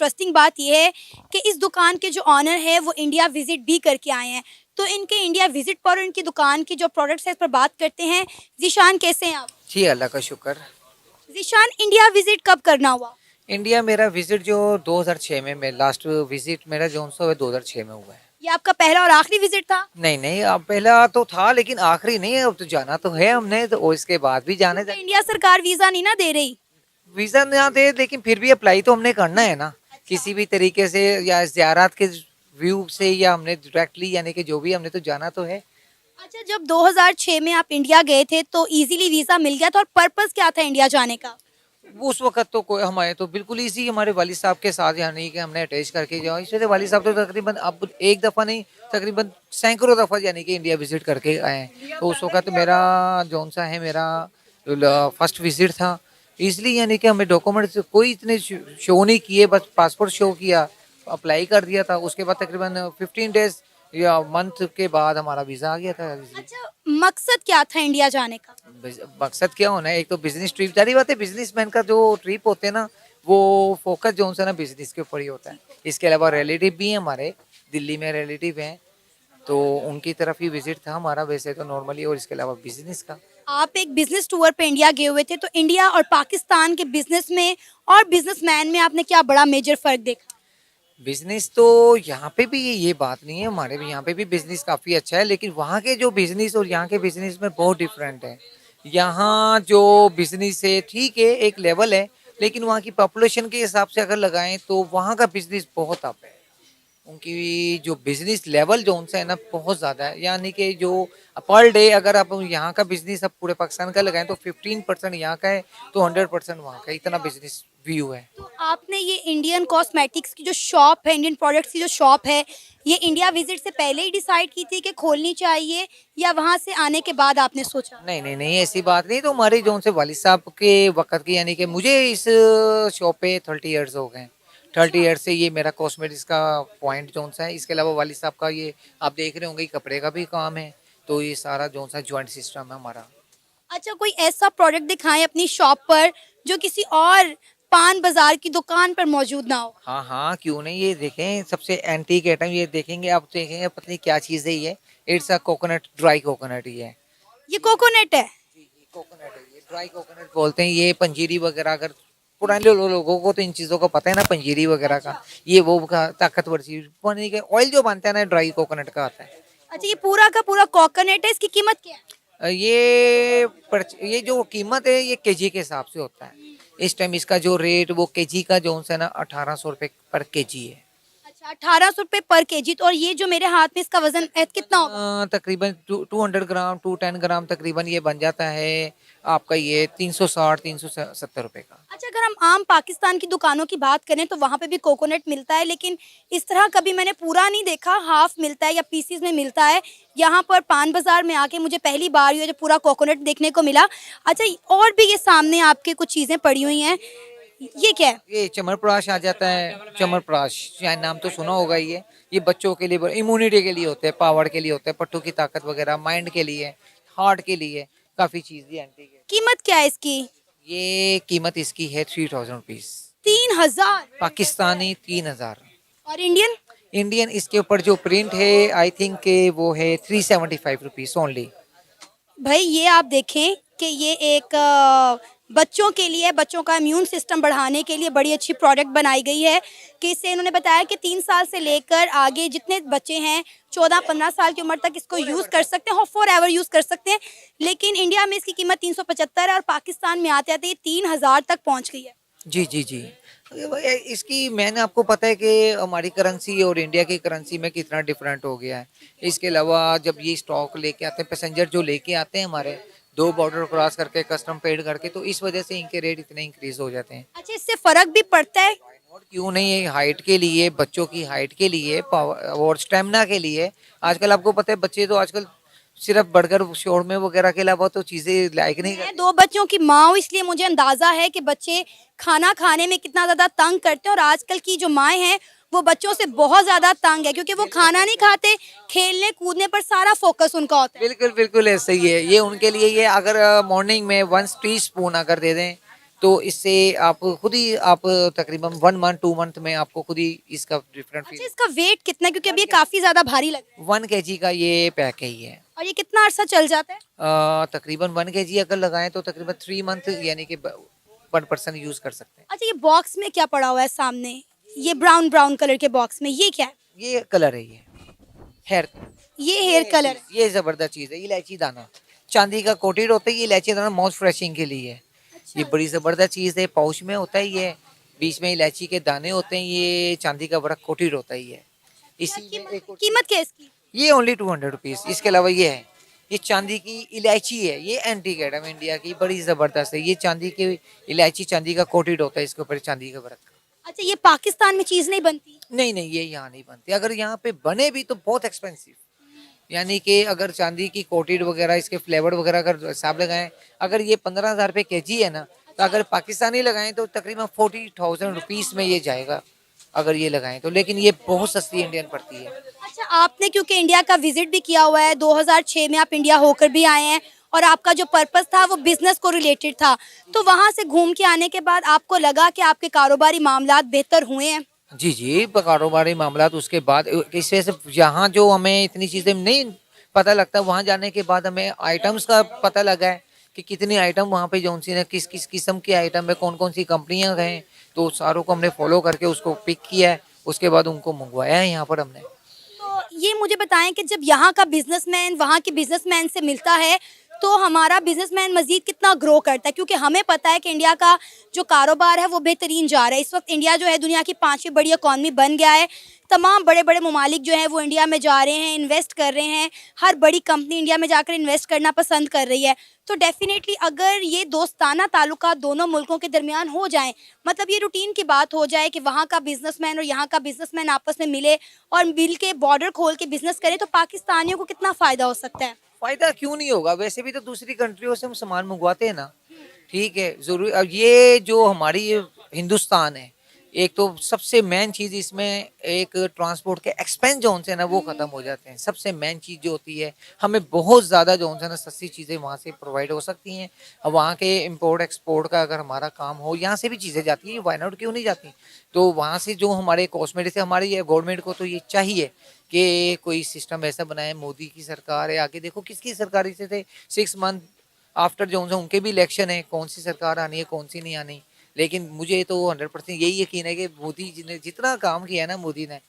Interesting बात ये है कि इस दुकान के जो ऑनर है वो इंडिया विजिट भी करके आए हैं। तो इनके इंडिया विजिट पर और इनकी दुकान की जो प्रोडक्ट्स है इस पर बात करते हैं। ज़ीशान कैसे हैं आप? जी अल्लाह का शुक्र। ज़ीशान इंडिया विजिट कब करना हुआ? इंडिया मेरा विजिट जो 2006 में मैं लास्ट विजिट मेरा जो है 2006 में हुआ है। ये आपका पहला और आखिरी विजिट था? नहीं नहीं, अब पहला तो था लेकिन आखिरी नहीं है। अब तो जाना तो है हमने, तो और इसके बाद भी जाने क्योंकि इंडिया सरकार वीज़ा नहीं ना दे रही। वीजा ना दे लेकिन फिर भी अप्लाई तो हमने करना है ना, किसी भी तरीके से, या ज़ियारत के व्यू से, या हमने डायरेक्टली, यानी कि जो भी हमने तो जाना तो है। अच्छा, जब 2006 में आप इंडिया गए थे तो इजीली वीज़ा मिल गया था और पर्पस क्या था इंडिया जाने का? उस वक्त तो कोई हमारे तो बिल्कुल इजी हमारे वालिद साहब के साथ, यानी कि हमने अटैच करके जाओ। इसलिए वालिद साहब तो तकरीबन अब एक दफ़ा नहीं, तकरीबन सैकड़ों दफ़ा यानी कि इंडिया विजिट करके आए हैं। तो उस वक्त मेरा जौन सा है मेरा फर्स्ट विजिट था। इसलिए यानी कि हमें डॉक्यूमेंट्स कोई इतने शो नहीं किए, बस पासपोर्ट शो किया, अप्लाई कर दिया था। उसके बाद तकरीबन 15 डेज या मंथ के बाद हमारा वीज़ा आ गया था। अच्छा, मकसद क्या था इंडिया जाने का? मकसद क्या होना है, एक तो बिजनेस ट्रिप, सारी बात है। बिजनेसमैन का जो ट्रिप होते हैं ना, वो फोकस जो है ना बिजनेस के ऊपर ही होता है। इसके अलावा रिलेटिव भी हैं हमारे, दिल्ली में रिलेटिव हैं, तो उनकी तरफ ही विजिट था हमारा वैसे तो नॉर्मली, और इसके अलावा बिजनेस का। आप एक बिजनेस टूर पे इंडिया गए हुए थे, तो इंडिया और पाकिस्तान के बिजनेस में और बिजनेसमैन में आपने क्या बड़ा मेजर फर्क देखा? बिजनेस तो यहाँ पे भी ये बात नहीं है, हमारे भी यहाँ पे भी बिजनेस काफ़ी अच्छा है, लेकिन वहाँ के जो बिजनेस और यहाँ के बिजनेस में बहुत डिफरेंट है। यहाँ जो बिजनेस है ठीक है, एक लेवल है, लेकिन वहाँ की पॉपुलेशन के हिसाब से अगर लगाएं तो वहाँ का बिजनेस बहुत अप है। उनकी जो बिजनेस लेवल जो उनसे है ना बहुत ज़्यादा है, यानी कि जो पर डे अगर आप यहाँ का बिजनेस आप पूरे पाकिस्तान का लगाएं तो 15% यहाँ का है, तो 100% वहाँ का, इतना बिजनेस व्यू है। तो आपने ये इंडियन कॉस्मेटिक्स की जो शॉप है, इंडियन प्रोडक्ट्स की जो शॉप है, ये इंडिया विजिट से पहले ही डिसाइड की थी कि खोलनी चाहिए या वहाँ से आने के बाद आपने सोचा? नहीं नहीं नहीं, ऐसी बात नहीं। तो हमारे जो उनसे वालिद साहब के वक़्त की, यानी कि मुझे इस शॉप पे 30 ईयर्स हो गए। 30 ईयर्स से ये मेरा कॉस्मेटिक्स का पॉइंट जो सा है। इसके अलावा वालिद साहब का ये आप देख रहे होंगे कपड़े का भी काम है, तो ये सारा जो सा जॉइंट सिस्टम है हमारा। अच्छा, कोई ऐसा प्रोडक्ट दिखाएं अपनी शॉप पर जो किसी और पान बाजार की दुकान पर मौजूद ना हो। हाँ हाँ, क्यों नहीं, ये देखें सबसे एंटीक आइटम ये देखेंगे आप, देखेंगे पता नहीं क्या चीज़ है ये। It's a coconut, dry coconut ही है। ये कोकोनट है? जी जी, कोकोनट है ये, ड्राई कोकोनट बोलते हैं। ये पंजीरी वगैरह, अगर पुराने लोगों को तो इन चीज़ों को पता है ना, पंजीरी वगैरह का, ये वो का ताकतवर चीज बने के ऑयल जो बनता है ना, ड्राई कोकोनट का आता है। अच्छा, ये पूरा का पूरा कोकोनट है, इसकी कीमत क्या है? ये जो कीमत है ये केजी के हिसाब से होता है। इस टाइम इसका जो रेट वो केजी का जो है ना 1800 रुपये पर केजी है। अच्छा, 1800 रुपये पर केजी। तो और ये जो मेरे हाथ में इसका वजन कितना होगा? तकरीबन 200 ग्राम 210 ग्राम तकरीबन ये बन जाता है आपका, ये 360-370 रुपये का। अच्छा, अगर हम आम पाकिस्तान की दुकानों की बात करें तो वहाँ पे भी कोकोनट मिलता है, लेकिन इस तरह कभी मैंने पूरा नहीं देखा, हाफ मिलता है या पीसीज में मिलता है। यहाँ पर पान बाजार में आके मुझे पहली बार हुई है जो पूरा कोकोनट देखने को मिला। अच्छा, और भी ये सामने आपके कुछ चीज़ें पड़ी हुई हैं, ये क्या है? ये चमरप्राश आ जाता है। चमरप्राश शायद नाम तो सुना होगा। ये बच्चों के लिए, इम्यूनिटी के लिए होते हैं, पावर के लिए होते हैं, पट्टों की ताकत वगैरह, माइंड के लिए, हार्ट के लिए, काफ़ी चीज़ ये एंटी है। कीमत क्या है इसकी? ये कीमत इसकी है 3000 रुपीज़ 3000? पाकिस्तानी, 3000। और इंडियन? इंडियन इसके ऊपर जो प्रिंट है आई थिंक के वो है 375 रुपीज़ ओनली। भाई ये आप देखें कि ये एक बच्चों के लिए, बच्चों का इम्यून सिस्टम बढ़ाने के लिए बड़ी अच्छी प्रोडक्ट बनाई गई है। कि इससे इन्होंने बताया कि 3 साल से लेकर आगे जितने बच्चे हैं 14-15 साल की उम्र तक इसको यूज़ कर सकते हैं और फॉर एवर यूज़ कर सकते हैं। लेकिन इंडिया में इसकी कीमत 375 है और पाकिस्तान में आते आते ये 3000 तक पहुँच गई है। जी जी जी। इसकी मैंने आपको पता है कि हमारी करेंसी और इंडिया की करेंसी में कितना डिफरेंट हो गया है। इसके अलावा जब ये स्टॉक लेके आते हैं, पैसेंजर जो लेके आते हैं हमारे, दो बॉर्डर क्रॉस करके, कस्टम पेड करके, तो इस वजह से इनके रेट इतने इंक्रीज हो जाते हैं। अच्छा, इससे फ़र्क भी पड़ता है? और क्यों नहीं, है हाइट के लिए, बच्चों की हाइट के लिए, पावर और स्टेमिना के लिए। आजकल आपको पता है बच्चे तो आजकल सिर्फ बर्गर शोरमे वगैरह के अलावा तो चीज़ें लाइक नहीं मैं करते। 2 बच्चों की माँ हूँ, इसलिए मुझे अंदाज़ा है कि बच्चे खाना खाने में कितना ज़्यादा तंग करते हैं और आजकल की जो माएँ हैं, वो बच्चों से बहुत ज़्यादा तंग है क्योंकि वो खाना नहीं खाते, खेलने कूदने पर सारा फ़ोकस उनका होता है। बिल्कुल बिल्कुल ऐसा ही है। ये उनके लिए, ये अगर मॉर्निंग में 1 टी स्पून अगर दे दें तो इससे आप खुद ही आप तकरीबन 1 मंथ 2 मंथ में आपको खुद ही इसका डिफरेंट अच्छा, फील। इसका वेट कितना है? क्योंकि अब ये काफी ज्यादा भारी लग रहा है। 1 kg का ये पैक है ये। और ये कितना अरसा चल जाता है? तकरीबन 1 kg अगर लगाएं तो तकरीबन 3 मंथ यानी कि 1 पर्सन यूज कर सकते हैं। अच्छा, ये बॉक्स में क्या पड़ा हुआ है सामने? ये ब्राउन ब्राउन कलर के बॉक्स में ये क्या है? ये कलर है ये हेयर। ये हेयर कलर है। ये जबरदस्त चीज है, इलायची दाना चांदी का कोटेड होता है। ये इलायची दाना माउथ फ्रेशिंग के लिए है। ये बड़ी जबरदस्त चीज है, पाउच में होता है ये, बीच में इलायची के दाने होते हैं, ये चांदी का वर्क कोटेड होता है ये। इसी में एक और कीमत क्या है इसकी? ये ओनली 200 रुपीज। इसके अलावा ये है, ये चांदी की इलायची है, ये एंटीक आइटम इंडिया की बड़ी जबरदस्त है। ये चांदी की इलायची, चांदी का कोटेड होता है, इसके ऊपर चांदी का वर्क। अच्छा, ये पाकिस्तान में चीज नहीं बनती? नहीं नहीं, ये यहाँ नहीं बनती। अगर यहाँ पे बने भी तो बहुत एक्सपेंसिव, यानी कि अगर चांदी की कोटेड वगैरह इसके फ्लेवर वगैरह अगर हिसाब लगाएं, अगर ये 15,000 रुपये kg है ना, तो अगर पाकिस्तानी लगाएं तो तकरीबन 40,000 रुपीज में ये जाएगा अगर ये लगाएं तो। लेकिन ये बहुत सस्ती इंडियन पड़ती है। अच्छा, आपने क्योंकि इंडिया का विजिट भी किया हुआ है, 2006 में आप इंडिया होकर भी आए हैं और आपका जो पर्पस था वो बिजनेस को रिलेटेड था, तो वहाँ से घूम के आने के बाद आपको लगा कि आपके कारोबारी मामलात बेहतर हुए हैं? जी जी, कारोबारी मामला तो उसके बाद इस वजह से यहाँ जो हमें इतनी चीज़ें नहीं पता लगता, वहाँ जाने के बाद हमें आइटम्स का पता लगा है कि कितनी आइटम वहाँ पे जो सी ने किस किस किस्म की आइटम है, कौन कौन सी कंपनियाँ गए, तो सारों को हमने फॉलो करके उसको पिक किया है। उसके बाद उनको मंगवाया है यहाँ पर हमने। तो ये मुझे बताएं कि जब यहाँ का बिजनेसमैन वहाँ के बिजनेसमैन से मिलता है तो हमारा बिजनेसमैन मजीद कितना ग्रो करता है? क्योंकि हमें पता है कि इंडिया का जो कारोबार है वो बेहतरीन जा रहा है। इस वक्त इंडिया जो है दुनिया की 5वीं बड़ी इकॉनमी बन गया है। तमाम बड़े बड़े ममालिक जो हैं वो इंडिया में जा रहे हैं, इन्वेस्ट कर रहे हैं। हर बड़ी कंपनी इंडिया में जाकर इन्वेस्ट करना पसंद कर रही है। तो डेफिनेटली अगर ये दोस्ताना ताल्लुकात दोनों मुल्कों के दरमियान हो जाएं, मतलब ये रूटीन की बात हो जाए कि वहाँ का बिजनेसमैन और यहाँ का बिजनेसमैन आपस में मिले और मिल के बॉर्डर खोल के बिजनेस करें, तो पाकिस्तानियों को कितना फ़ायदा हो सकता है? फायदा क्यों नहीं होगा, वैसे भी तो दूसरी कंट्रियों से हम सामान मंगवाते हैं ना। ठीक है, जरूर। अब ये जो हमारी ये हिंदुस्तान है, एक तो सबसे मेन चीज इसमें एक ट्रांसपोर्ट के एक्सपेंस जो है ना वो खत्म हो जाते हैं। सबसे मेन चीज जो होती है, हमें बहुत ज्यादा जो है ना सस्ती चीजें वहाँ से प्रोवाइड हो सकती हैं। अब वहाँ के इम्पोर्ट एक्सपोर्ट का अगर हमारा काम हो, यहाँ से भी चीजें जाती हैं, वाई नॉट, क्यों नहीं जाती। तो वहाँ से जो हमारे कॉस्मेटिक से हमारी ये गवर्नमेंट को तो ये चाहिए कि कोई सिस्टम ऐसा बनाए। मोदी की सरकार है, आगे देखो किसकी सरकार से थे 6 मंथ आफ्टर जो उनके भी इलेक्शन है, कौन सी सरकार आनी है कौन सी नहीं आनी। लेकिन मुझे तो 100% यही यकीन है कि मोदी जी ने जितना काम किया है ना, मोदी ने,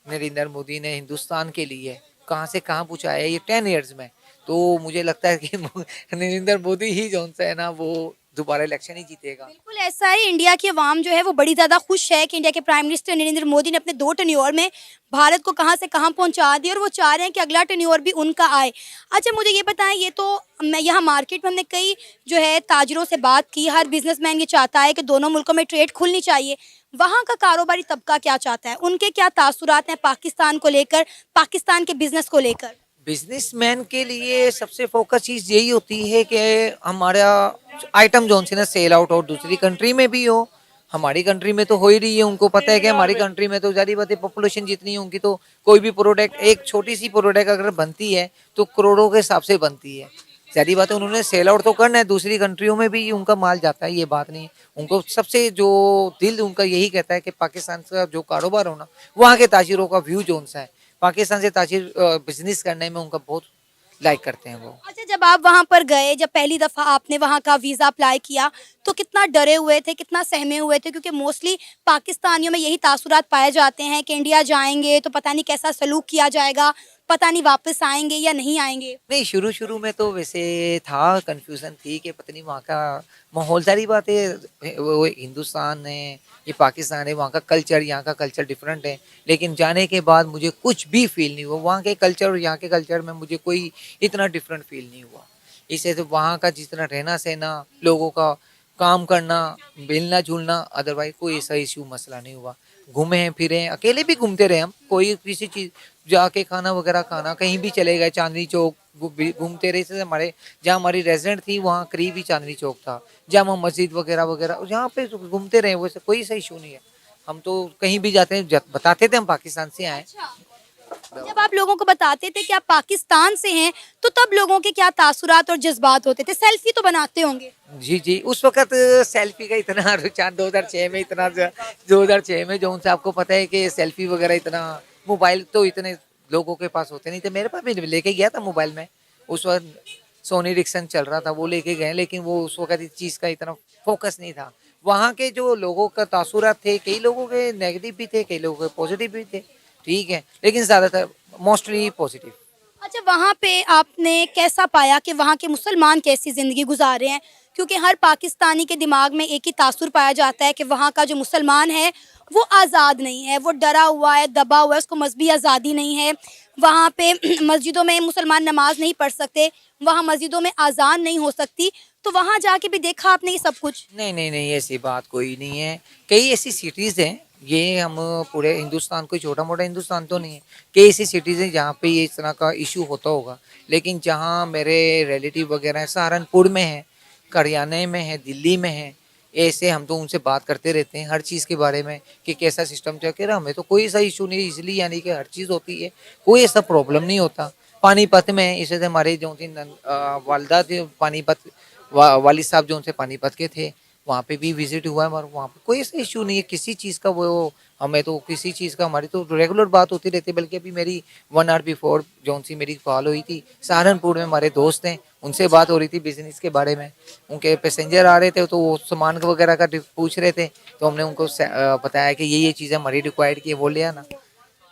नरेंद्र मोदी ने हिंदुस्तान के लिए कहाँ से कहाँ पहुँचाया है ये 10 ईयर्स में। तो मुझे लगता है कि नरेंद्र मोदी ही जो है ना वो दोबारा इलेक्शन ही जीतेगा। बिल्कुल ऐसा है। इंडिया की आवाम जो है वो बड़ी ज़्यादा खुश है कि इंडिया के प्राइम मिनिस्टर नरेंद्र मोदी ने अपने 2 टेन्योर में भारत को कहाँ से कहाँ पहुँचा दिया और वो चाह रहे हैं कि अगला टेन्योर भी उनका आए। अच्छा, मुझे ये बताएं, ये तो मैं यहाँ मार्केट में हमने कई जो है ताजरों से बात की, हर बिजनेसमैन ये चाहता है कि दोनों मुल्कों में ट्रेड खुलनी चाहिए। वहाँ का कारोबारी तबका क्या चाहता है? उनके क्या तासुरात हैं पाकिस्तान को लेकर, पाकिस्तान के बिजनेस को लेकर? बिजनेसमैन के लिए सबसे फोकस चीज यही होती है कि हमारा आइटम जो है ना सेल आउट और दूसरी कंट्री में भी हो। हमारी कंट्री में तो हो ही रही है, उनको पता है कि हमारी कंट्री में तो जारी बात है पॉपुलेशन जितनी है उनकी, तो कोई भी प्रोडक्ट, एक छोटी सी प्रोडक्ट अगर बनती है तो करोड़ों के हिसाब से बनती है। जारी बात है उन्होंने सेल आउट तो करना है, दूसरी कंट्रियों में भी उनका माल जाता है, ये बात नहीं है। उनको सबसे जो दिल उनका यही कहता है कि पाकिस्तान का जो कारोबार हो ना, वहाँ के ताजिरों का व्यू जो उनसा है, पाकिस्तान से ताजिर बिजनेस करने में उनका बहुत लाइक करते हैं वो। अच्छा, जब आप वहाँ पर गए, जब पहली दफ़ा आपने वहाँ का वीज़ा अप्लाई किया, तो कितना डरे हुए थे, कितना सहमे हुए थे? क्योंकि मोस्टली पाकिस्तानियों में यही तासुरात पाए जाते हैं कि इंडिया जाएंगे तो पता नहीं कैसा सलूक किया जाएगा, पता नहीं वापस आएंगे या नहीं आएंगे। नहीं, शुरू शुरू में तो वैसे था, कंफ्यूजन थी कि पता नहीं वहाँ का माहौल, सारी बात है वो हिंदुस्तान है, ये पाकिस्तान है, वहाँ का कल्चर यहाँ का कल्चर डिफरेंट है। लेकिन जाने के बाद मुझे कुछ भी फील नहीं हुआ, वहाँ के कल्चर और यहाँ के कल्चर में मुझे कोई इतना डिफरेंट फील नहीं हुआ। इससे तो वहाँ का जितना रहना सहना, लोगों का काम करना, मिलना जुलना, अदरवाइज कोई ऐसा इश्यू मसला नहीं हुआ। घूमे हैं फिरे हैं, अकेले भी घूमते रहे हम, कोई किसी चीज़ जाके खाना वगैरह खाना, कहीं भी चले गए, चांदनी चौक घूमते रहे। जैसे हमारे जहाँ हमारी रेजिडेंट थी वहाँ करीब ही चांदनी चौक था, जामा मस्जिद वगैरह वगैरह, यहाँ पे घूमते रहे, वैसे कोई सा इशू नहीं है। हम तो कहीं भी जाते हैं बताते थे हम पाकिस्तान से आए। जब आप लोगों को बताते थे कि आप पाकिस्तान से हैं तो तब लोगों के क्या तासुरात और जज्बात होते थे? सेल्फी तो बनाते होंगे। जी जी, उस वक्त सेल्फी का इतना रुझान 2006 में, इतना 2006 में जो उनसे आपको पता है कि सेल्फी वगैरह इतना, मोबाइल तो इतने लोगों के पास होते नहीं थे। मेरे पास भी लेके गया था मोबाइल में, उस वक्त सोनी रिक्सन चल रहा था, वो लेके गए, लेकिन वो उस वक्त इस चीज़ का इतना फोकस नहीं था। वहाँ के जो लोगों का तासुरात थे, कई लोगों के नेगेटिव भी थे, कई लोगों के पॉजिटिव भी थे, ठीक है, लेकिन ज़्यादातर मोस्टली पॉजिटिव। अच्छा, वहाँ पे आपने कैसा पाया कि वहाँ के मुसलमान कैसी ज़िंदगी गुजार रहे हैं? क्योंकि हर पाकिस्तानी के दिमाग में एक ही तासुर पाया जाता है कि वहाँ का जो मुसलमान है वो आज़ाद नहीं है, वो डरा हुआ है, दबा हुआ है, उसको मज़हबी आज़ादी नहीं है। वहाँ पे मस्जिदों में मुसलमान नमाज नहीं पढ़ सकते, वहाँ मस्जिदों में अज़ान नहीं हो सकती। तो वहाँ जाके भी देखा आपने ये सब कुछ? नहीं नहीं नहीं, ऐसी बात कोई नहीं है। कई ऐसी सिटीज़ हैं, ये हम पूरे हिंदुस्तान, कोई छोटा मोटा हिंदुस्तान तो नहीं है, कई ऐसी सिटीज़ हैं जहाँ पे ये इस तरह का इशू होता होगा। लेकिन जहाँ मेरे रिलेटिव वगैरह हैं, सहारनपुर में है, हरियाणा में है, दिल्ली में है, ऐसे हम तो उनसे बात करते रहते हैं हर चीज़ के बारे में कि कैसा सिस्टम चल के रहा। हमें तो कोई ऐसा इशू नहीं, इसलिए यानी कि हर चीज़ होती है, कोई ऐसा प्रॉब्लम नहीं होता। पानीपत में इसे से हमारे जो थी वालदा थे, पानीपत वालिद साहब जो उनसे पानीपत के थे, वहाँ पे भी विजिट हुआ है हमारा, वहाँ पे कोई ऐसा इशू नहीं है किसी चीज़ का। वो हमें तो किसी चीज़ का, हमारी तो रेगुलर बात होती रहती है। बल्कि अभी मेरी 1 आवर बिफोर जौन सी मेरी कॉल हुई थी, सहारनपुर में हमारे दोस्त हैं, उनसे बात हो रही थी बिजनेस के बारे में। उनके पैसेंजर आ रहे थे तो वो सामान वगैरह का पूछ रहे थे, तो हमने उनको बताया कि ये चीज़ें हमारी रिक्वायर्ड की है, वो ले आना।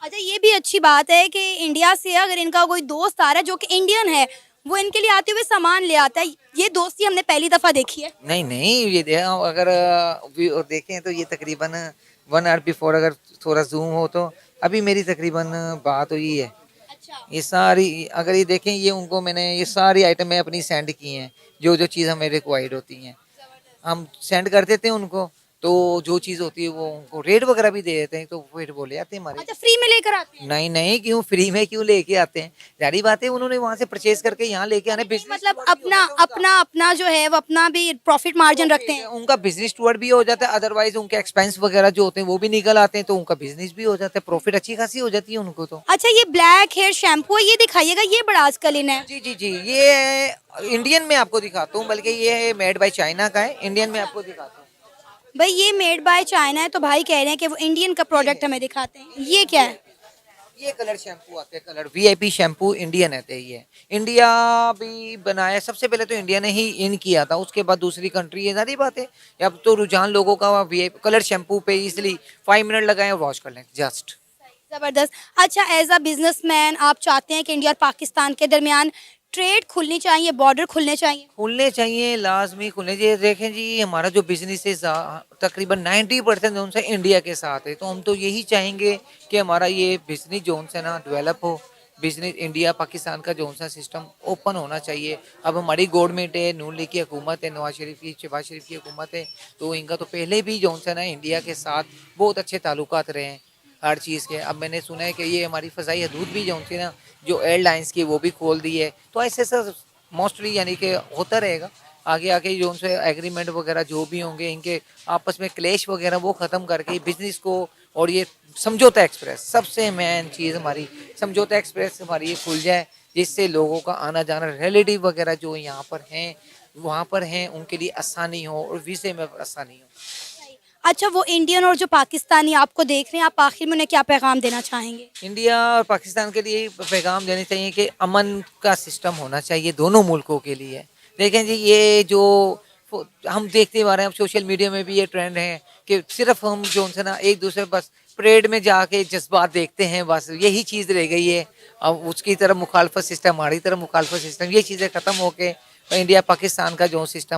अच्छा, ये भी अच्छी बात है कि इंडिया से अगर इनका कोई दोस्त आ रहा है जो कि इंडियन है, वो इनके लिए आते हुए सामान ले आता है। ये दोस्ती हमने पहली दफ़ा देखी है। नहीं नहीं, ये अगर देखें तो ये तकरीबन 1 आवर बिफोर अगर थोड़ा जूम हो तो अभी मेरी तकरीबन बात हुई है। अच्छा। ये सारी अगर ये देखें, ये उनको मैंने ये सारी आइटम मैं अपनी सेंड की हैं, जो जो चीज़ हमें रिक्वायर्ड होती हैं हम सेंड कर देते हैं उनको। तो जो चीज़ होती है वो उनको रेट वगैरह भी दे देते हैं, तो फिर वो ले आते हैं हमारे। अच्छा, फ्री में लेकर आते हैं? नहीं नहीं, क्यों फ्री में क्यों लेके आते हैं, जारी बात है उन्होंने वहां से परचेज करके यहाँ लेके आने। नहीं, बिजनेस मतलब अपना अपना अपना जो है वो अपना भी प्रॉफिट मार्जिन रखते हैं। उनका बिजनेस टूर भी हो जाता है, अदरवाइज उनके एक्सपेंस वगैरह जो होते हैं वो भी निकल आते हैं, तो उनका बिजनेस भी हो जाता है, प्रॉफिट अच्छी खासी हो जाती है उनको तो। अच्छा, ये ब्लैक हेयर शैम्पू है, ये दिखाइएगा, ये बड़ा आजकल इन है। जी जी जी, ये इंडियन में आपको दिखाता हूँ, बल्कि ये मेड बाय चाइना का है, इंडियन में आपको दिखाता हूँ। भाई ये मेड बाय चाइना है तो भाई कह रहे हैं कि वो इंडियन का प्रोडक्ट हमें दिखाते हैं। ये क्या है? ये कलर शैम्पू आते हैं, कलर वीआईपी शैम्पू इंडियन आते हैं। ये इंडिया भी बनाया, सबसे पहले तो इंडिया ने ही इन किया था, उसके बाद दूसरी कंट्री है, सारी बात है। अब तो रुझान लोगों का वीआईपी कलर शैम्पू पे, इसलिए 5 मिनट लगाए वॉश कर लें जस्ट। जबरदस्त। अच्छा, एज अ बिजनेसमैन आप चाहते हैं कि इंडिया और पाकिस्तान के दरमियान ट्रेड खुलनी चाहिए, बॉर्डर खुलने चाहिए? खुलने चाहिए, लाजमी खुलने चाहिए। देखें जी, हमारा जो बिजनेस है तकरीबन 90% जोन से इंडिया के साथ है, तो हम तो यही चाहेंगे कि हमारा ये बिजनेस जोन से ना डेवलप हो। बिजनेस इंडिया पाकिस्तान का जोन सा सिस्टम ओपन होना चाहिए। अब हमारी गवर्नमेंट है, नून लीग की हुकूमत है, नवाज शरीफ की हुकूमत है, तो इनका तो पहले भी जोन सा ना इंडिया के साथ बहुत अच्छे ताल्लुकात रहे हैं हर चीज़ के। अब मैंने सुना है कि ये हमारी फ़ज़ाई हदूद भी जो थी ना, जो एयरलाइंस की, वो भी खोल दी है। तो ऐसे सब मोस्टली यानी कि होता रहेगा आगे आगे, जो उनसे एग्रीमेंट वगैरह जो भी होंगे, इनके आपस में क्लेश वगैरह वो ख़त्म करके बिजनेस को, और ये समझौता एक्सप्रेस सबसे मेन चीज़ हमारी, समझौता एक्सप्रेस हमारी ये खुल जाए, जिससे लोगों का आना जाना, रिलेटिव वगैरह जो यहाँ पर हैं वहाँ पर हैं, उनके लिए आसानी हो और वीज़े में आसानी हो। अच्छा, वो इंडियन और जो पाकिस्तानी आपको देख रहे हैं, आप आखिर में उन्हें क्या पैगाम देना चाहेंगे? इंडिया और पाकिस्तान के लिए पैगाम देने चाहिए कि अमन का सिस्टम होना चाहिए दोनों मुल्कों के लिए। देखें जी, ये जो हम देखते आ रहे हैं, अब सोशल मीडिया में भी ये ट्रेंड है कि सिर्फ हम जो उनसे ना एक दूसरे बस परेड में जाके जज्बात देखते हैं, बस यही चीज़ रह गई है। अब उसकी तरफ मुखालफत सिस्टम, हमारी तरफ मुखालफत सिस्टम, ये चीज़ें ख़त्म होके इंडिया पाकिस्तान का जो सिस्टम